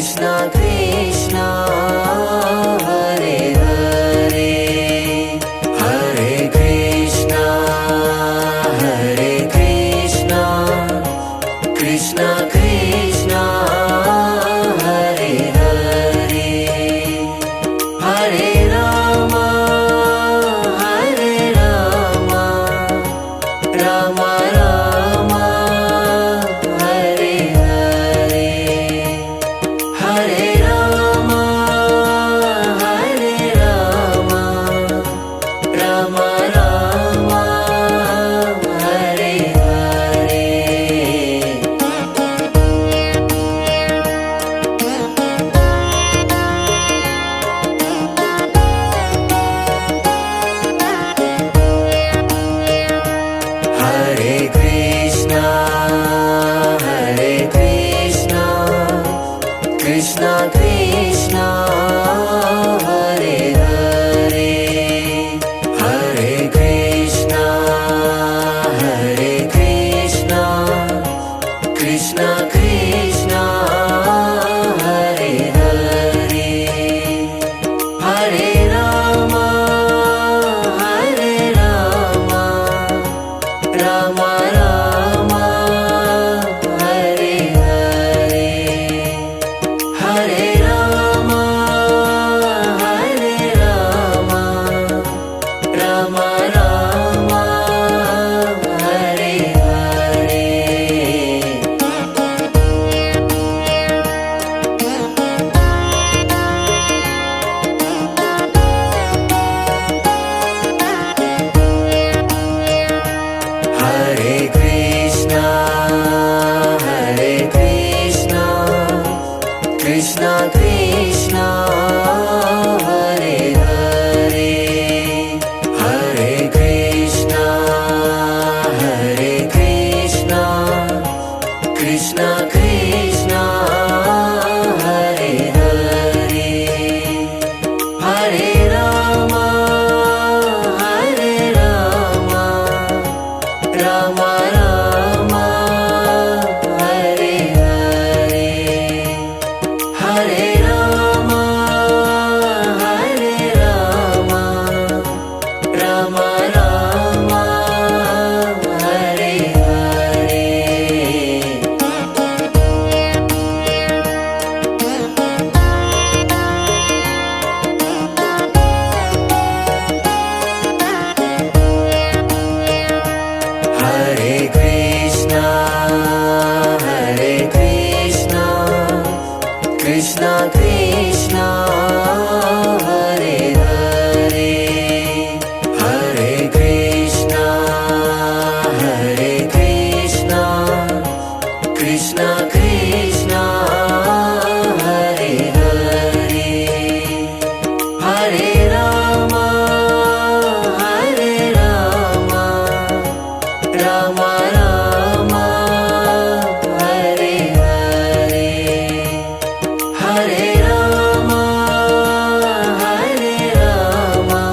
Krishna Krishna Hare Hare Hare Krishna Hare Krishna Krishna Krishna Hare Hare Hare Rama Hare Rama Rama Rama Hare Hare Hare Rama Hare Rama Rama Rama Hare Hare Hare Krishna Hare Krishna Krishna Krishna Hare Hare Hare Krishna Hare Krishna Krishna Krishna Hare Hare Hare Rama Hare Rama Rama Rama Hare Hare Hare Rama Hare Rama Rama Rama Hare Hare Hare Krishna Hare Krishna Krishna Krishna Hare Hare Hare Krishna Hare Krishna Krishna Krishna Hare Hare Hare Rama Hare Rama Rama Rama Hare Hare Hare Rama Hare Rama Rama Rama Hare Hare Hare Krishna Hare Krishna Krishna Krishna Hare Hare Hare Krishna Hare Krishna Krishna Krishna Hare Hare Hare Rama Hare Rama Rama Rama Hare Hare Hare Rama Hare Rama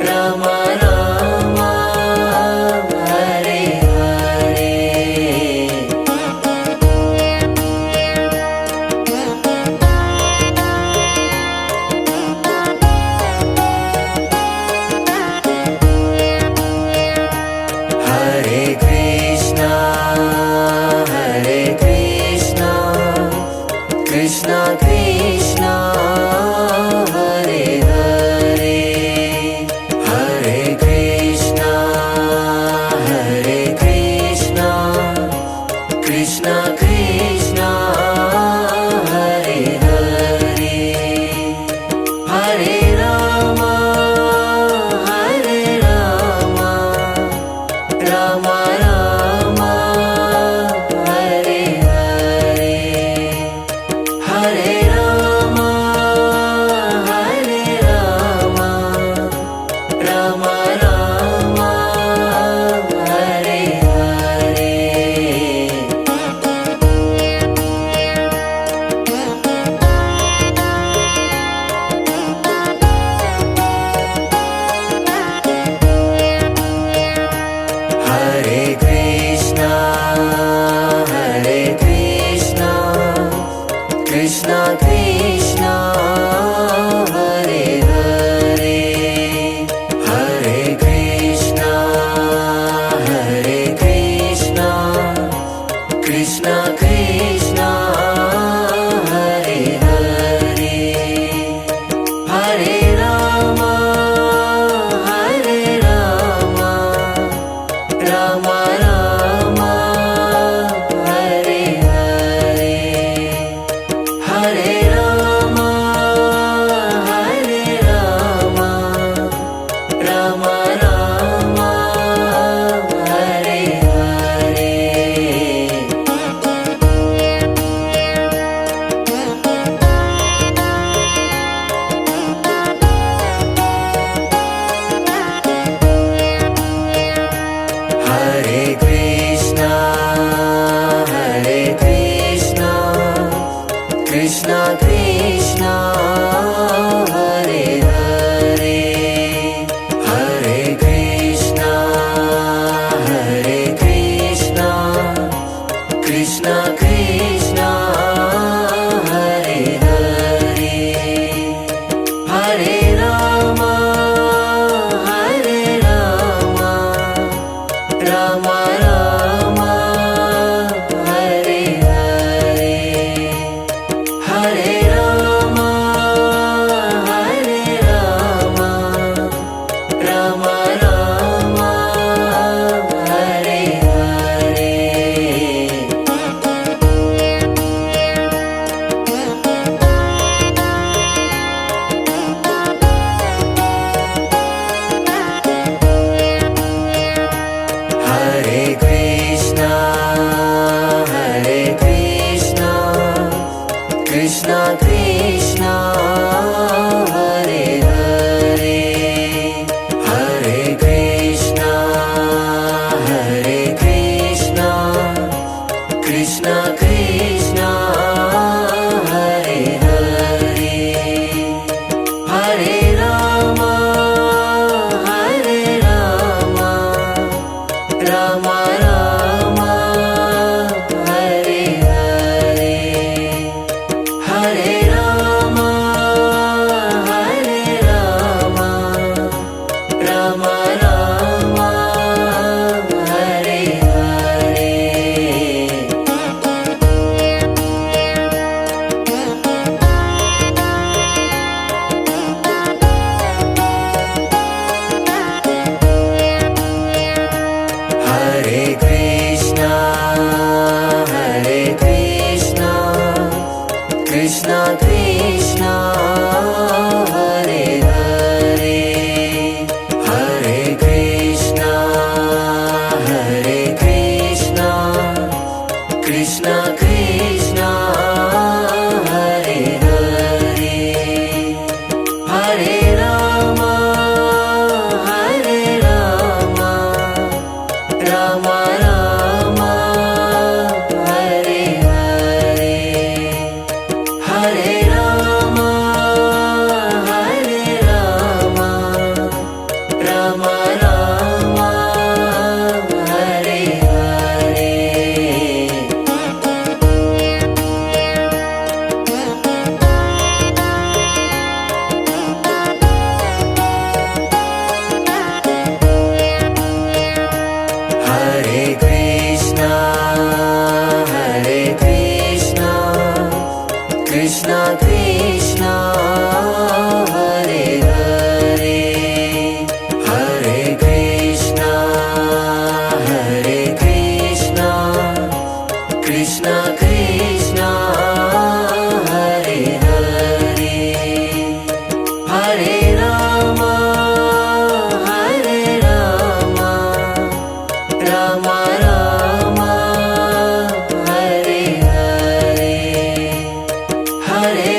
Rama Rama Hare Hare Hare Krishna Hare Krishna Krishna Krishna Hare Hare Hare Krishna Hare Krishna Krishna Krishna Hare Hare Hare Rama Hare Rama Rama Rama Hare Hare Hare Rama Krishna Krishna Hare Hare Hare Krishna Krishna Krishna Hare Hare Hare Rama Rama Rama Hare Hare Hare Rama Rama Rama Hare Hare Hare Krishna Krishna Krishna Hare Hare Hare Krishna Krishna Krishna Hare Hare Hare Rama Rama Rama Hare Hare Hare Rama Rama Rama Hare Hare Hare Krishna Krishna Krishna Hare Hare Hare Krishna Krishna Krishna Hare Hare Hare Rama Rama Rama Hare Hare Hare Rama Rama Rama Hare Hare Hare Krishna Krishna Krishna Hare Hare Hare Krishna Krishna Krishna Hare Hare Hare Rama Rama Rama Hare Hare Hare Rama Rama Rama Hare Hare Hare Krishna Krishna Krishna Hare Hare Hare Krishna Krishna Krishna Hare Hare Hare Rama Rama Rama Hare Hare Hare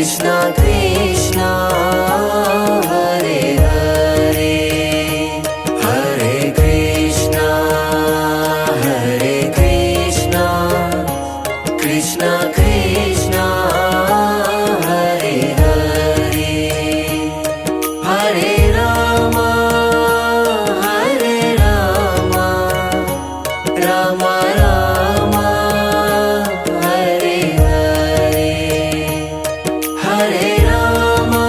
Krishna Krishna Hare Hare Hare Krishna Hare Krishna Krishna Krishna Hare Hare Hare Rama Hare Rama Rama Rama Hare Hare Hare Rama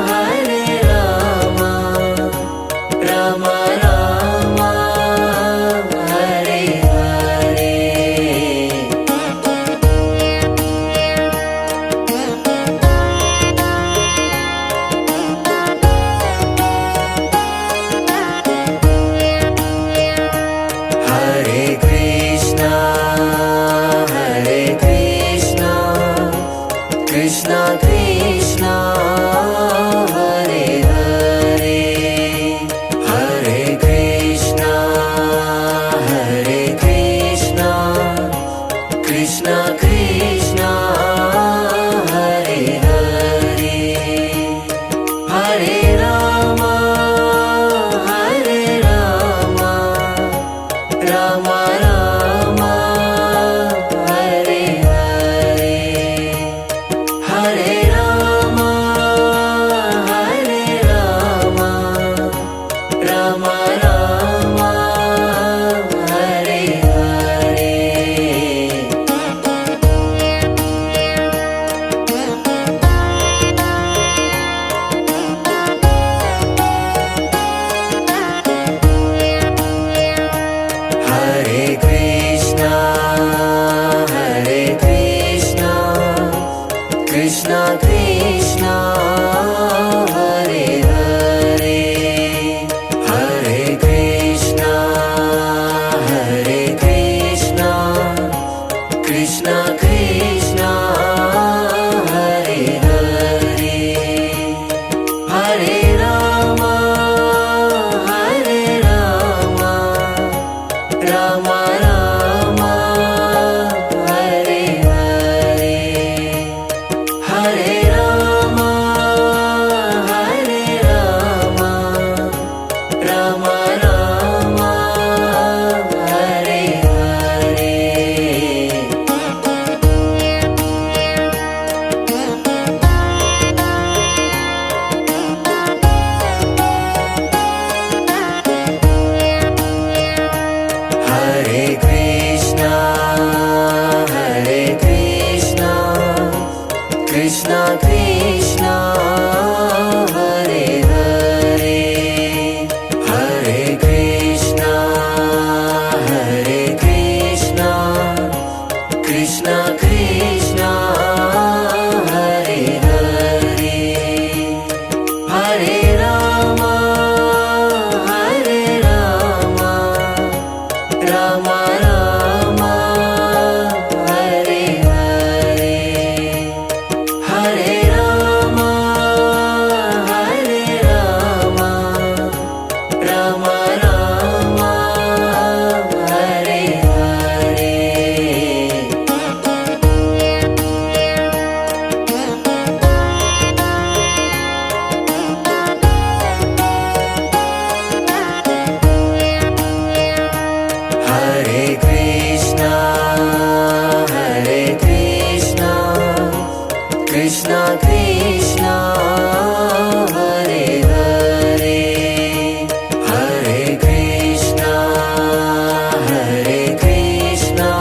Hare Rama Rama Rama Hare Hare Hare Krishna Hare Krishna Krishna Krishna Hare Hare Hare Krishna Hare Krishna Krishna Krishna Hare Hare Hare Rama Hare Rama Rama Rama Hare Hare Hare Rama Hare Rama Rama Rama Hare Hare Hare Krishna Hare Krishna Krishna Krishna Hare Hare Hare Krishna Hare Krishna Krishna Krishna Hare Hare Hare Rama Hare Rama Rama Rama Hare Hare Hare Rama Hare Rama Rama Rama Hare Hare Hare Krishna Hare Krishna Krishna Krishna Hare Hare Hare Krishna Hare Krishna Krishna Krishna Hare Hare Hare Rama Hare Rama Rama Rama Hare Hare Hare Rama Hare Rama Rama Rama Hare Hare Hare Krishna Hare Krishna Krishna Krishna Hare Hare Hare Krishna Hare Krishna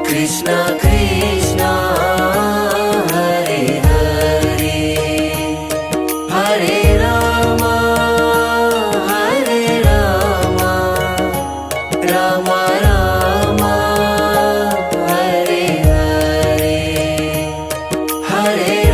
Krishna Krishna Hare Hare Hare Rama Hare Rama Rama Rama Hare Hare Hare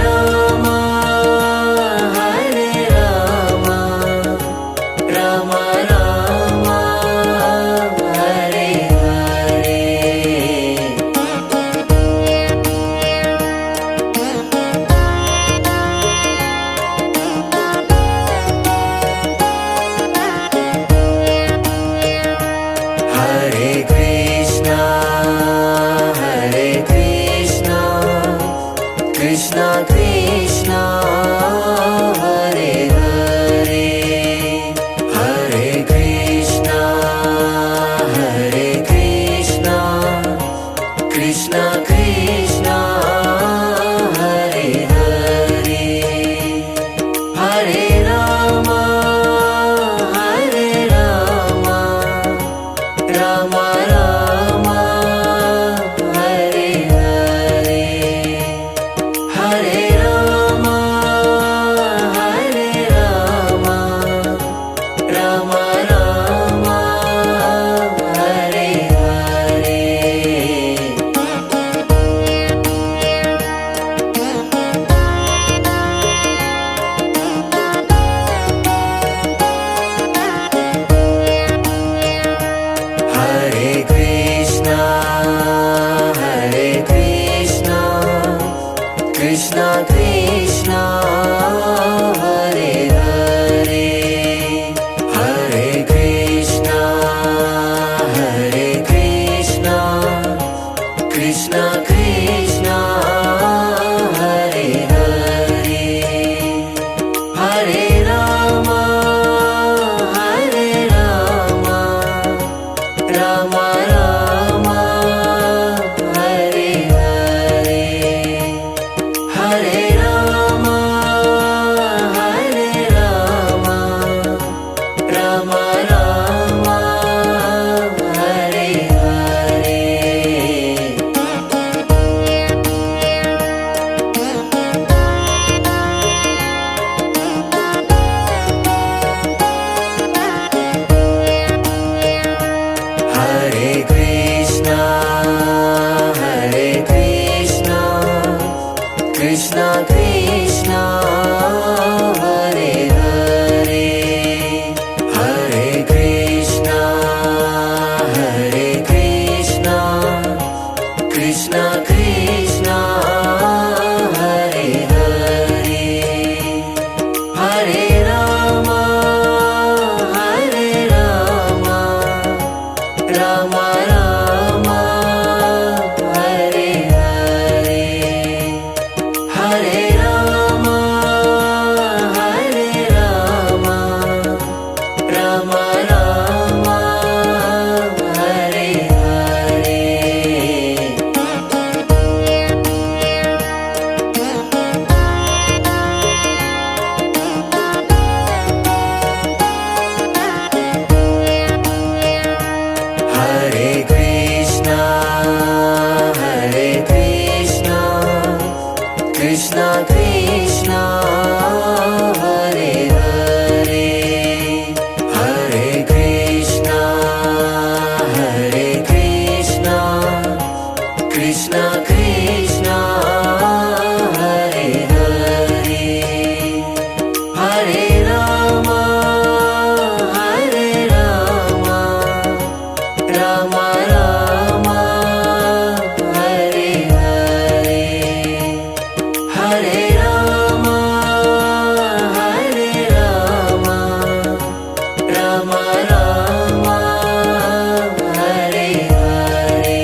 Krishna Krishna Hare Hare Hare Krishna Hare Krishna Krishna Krishna Hare Hare Hare Rama Hare Rama Rama Rama Hare Hare Hare Rama Hare Rama Rama Rama Hare Hare Hare Krishna Krishna Krishna Hare Hare Hare Krishna Krishna Krishna Krishna Hare Hare Hare Rama Hare Rama Rama Rama Hare Hare Hare Rama Hare Rama Rama Rama Hare Hare Hare Krishna Krishna Krishna Hare Hare Hare Krishna Krishna Krishna Krishna Hare Hare Hare Rama Hare Rama Rama Rama Hare Hare Hare Rama Hare Rama Rama Rama Hare Hare Hare Krishna Krishna Krishna Hare Hare Hare Krishna Krishna Krishna Krishna Hare Hare Hare Rama Hare Rama Rama Rama Hare Hare Hare Rama Hare Rama Rama Rama Hare Hare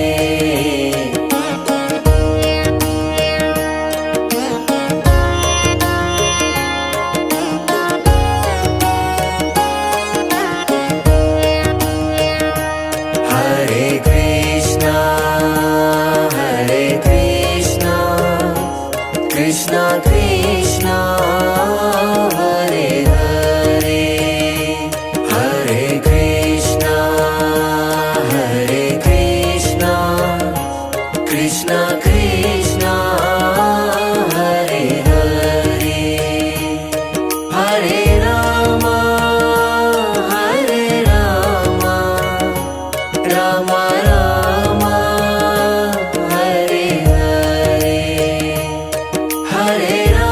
Hare Krishna Krishna Krishna Hare Hare Hare Krishna Krishna Krishna Krishna Hare Hare Hare Rama Hare Rama Rama Rama Hare Hare Hare Rama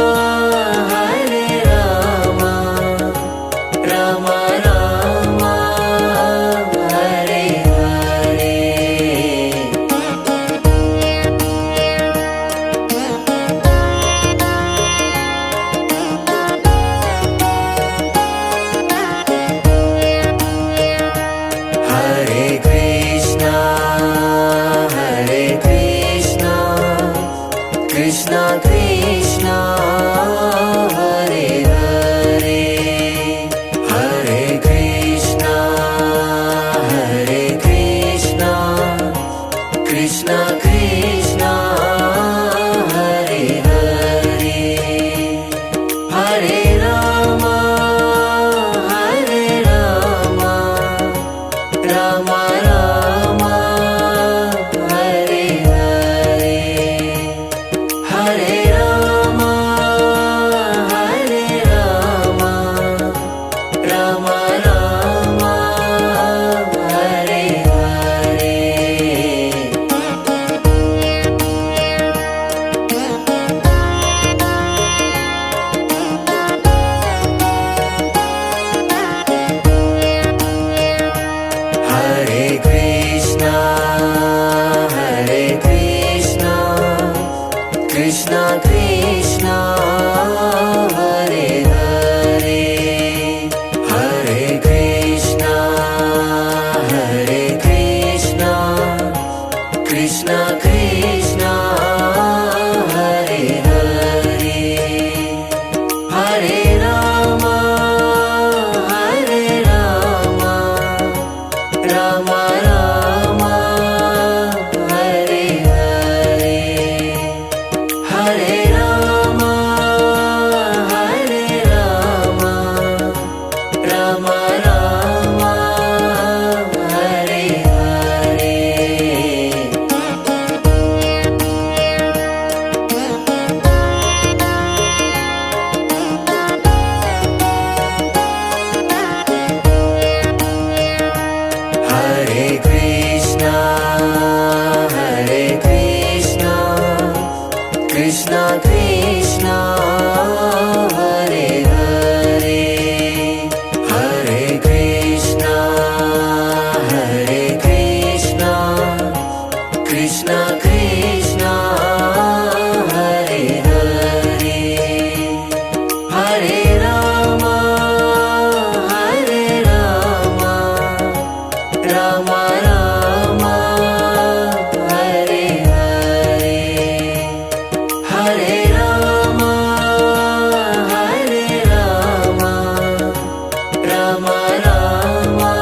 Hare Rama, Rama Rama, Hare Hare. Hare Krishna, Krishna Krishna, Hare Hare, Hare Krishna, Krishna Krishna, Hare Hare, Hare Rama, Rama Rama, Hare Hare, Hare Rama, Krishna Krishna Hare Hare Hare Krishna Hare Krishna Krishna Krishna Hare Hare Hare Rama Hare Rama Rama Rama Hare Hare Hare Rama Hare Rama Rama Rama Hare Hare Hare Krishna Hare Krishna Krishna Krishna Hare Hare Hare Krishna Hare Krishna Krishna Krishna Hare Hare Hare Rama Hare Rama Rama Rama Hare Hare Hare Rama Hare Rama Rama Rama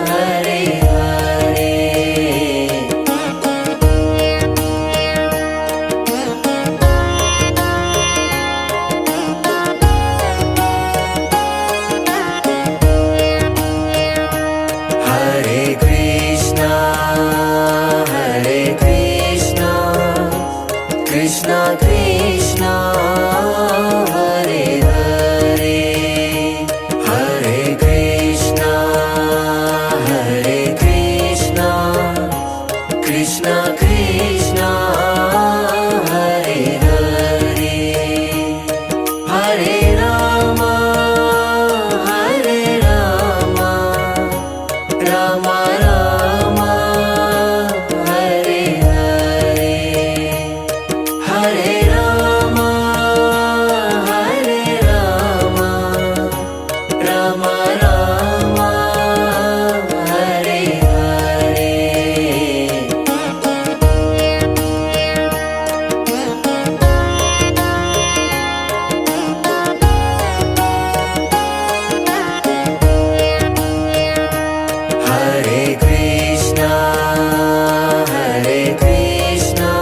Hare Hare Hare Krishna Hare Krishna Krishna Krishna Hare Hare Hare Krishna Hare Krishna Krishna Krishna Hare Hare Hare Rama Hare Rama Rama Rama Hare Hare Hare Rama Hare Rama Rama Rama Hare Hare Hare Krishna Hare Krishna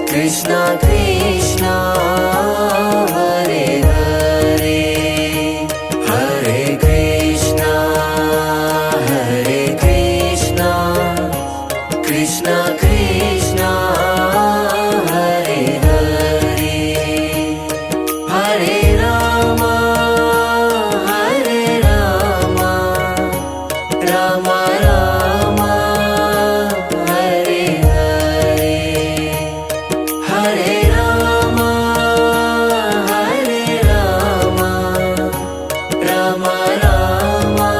Krishna Krishna Hare Hare Hare Krishna Hare Krishna Krishna Krishna Hare Hare Hare Rama Hare Rama Rama Rama Hare Hare Hare Rama Hare Rama Rama Rama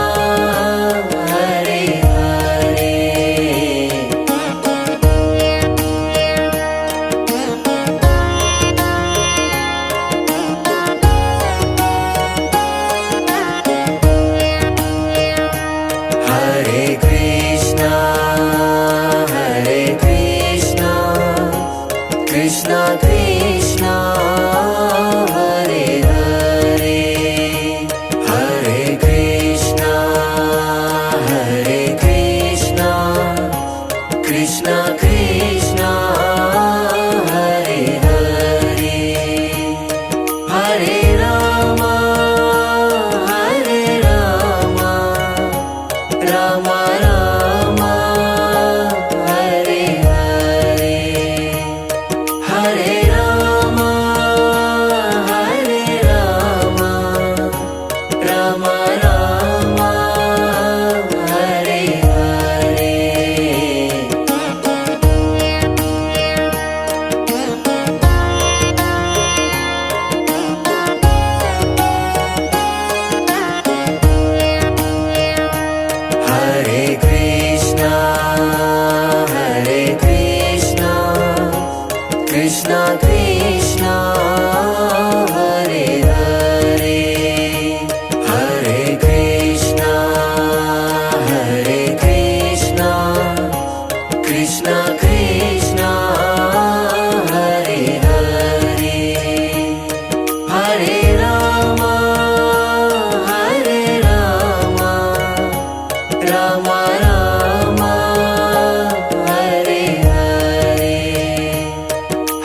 Hare Hare Hare Krishna Hare Krishna Krishna Krishna Hare Hare Hare Krishna Hare Krishna Krishna Krishna Hare Hare Hare Rama Hare Rama Rama Rama Hare Hare Hare Rama Krishna Krishna Hare Hare Hare Krishna Hare Krishna Krishna Krishna Hare Hare Hare Rama Hare Rama Rama Rama Hare Hare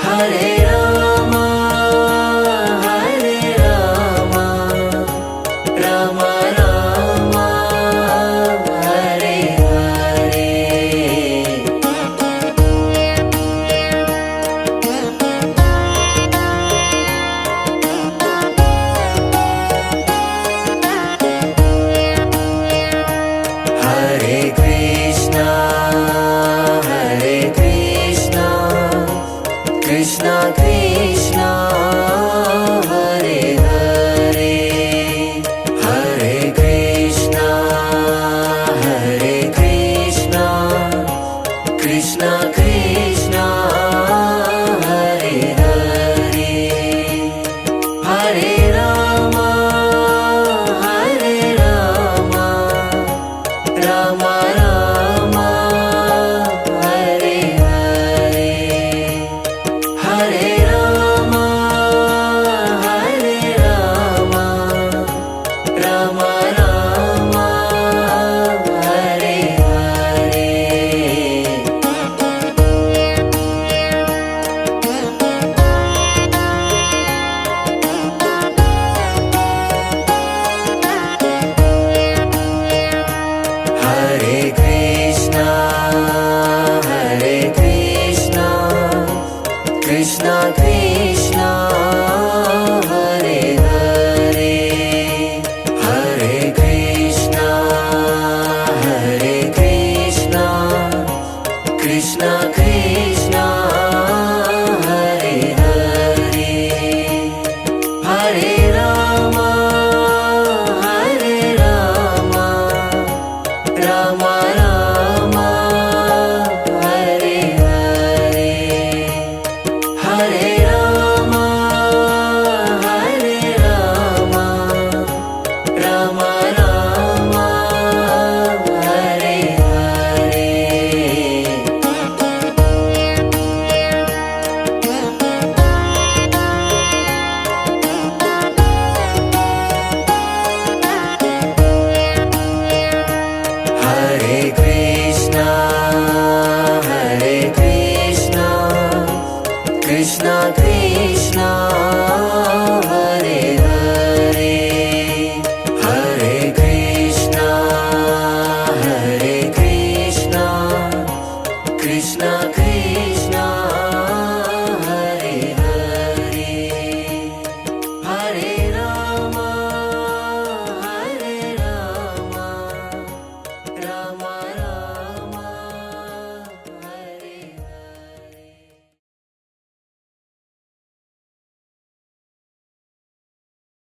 Hare Rama Hare Rama Rama Rama Hare Hare Hare Krishna Krishna Krishna Hare Hare Hare Krishna Krishna Krishna Krishna Hare Hare Hare Rama Hare Rama Rama Rama Hare Hare Hare Rama Hare Rama Rama Rama Hare Hare Hare Krishna Krishna Krishna Hare Hare Hare Krishna Krishna Krishna Krishna Hare Hare Hare Rama Hare Rama Rama Rama Hare Hare Hare Rama Hare Rama Rama Rama Hare Hare Hare Krishna Krishna Krishna